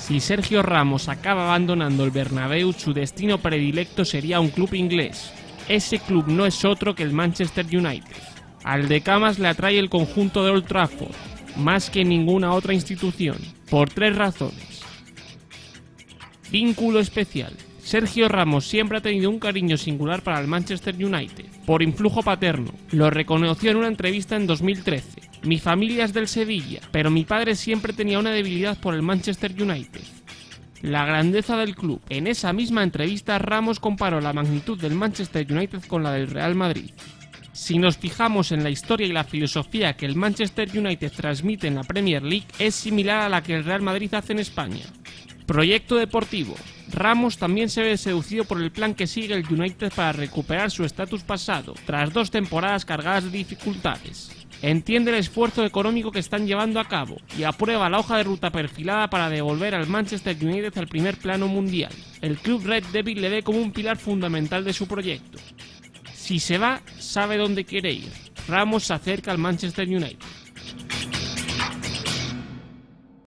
Si Sergio Ramos acaba abandonando el Bernabéu, su destino predilecto sería un club inglés. Ese club no es otro que el Manchester United. Al de Camas le atrae el conjunto de Old Trafford, más que ninguna otra institución, por 3 razones. Vínculo especial. Sergio Ramos siempre ha tenido un cariño singular para el Manchester United, por influjo paterno. Lo reconoció en una entrevista en 2013. Mi familia es del Sevilla, pero mi padre siempre tenía una debilidad por el Manchester United. La grandeza del club. En esa misma entrevista, Ramos comparó la magnitud del Manchester United con la del Real Madrid. Si nos fijamos en la historia y la filosofía que el Manchester United transmite en la Premier League, es similar a la que el Real Madrid hace en España. Proyecto deportivo. Ramos también se ve seducido por el plan que sigue el United para recuperar su estatus pasado, tras 2 temporadas cargadas de dificultades. Entiende el esfuerzo económico que están llevando a cabo y aprueba la hoja de ruta perfilada para devolver al Manchester United al primer plano mundial. El club Red Devil le ve como un pilar fundamental de su proyecto. Si se va, sabe dónde quiere ir. Ramos se acerca al Manchester United.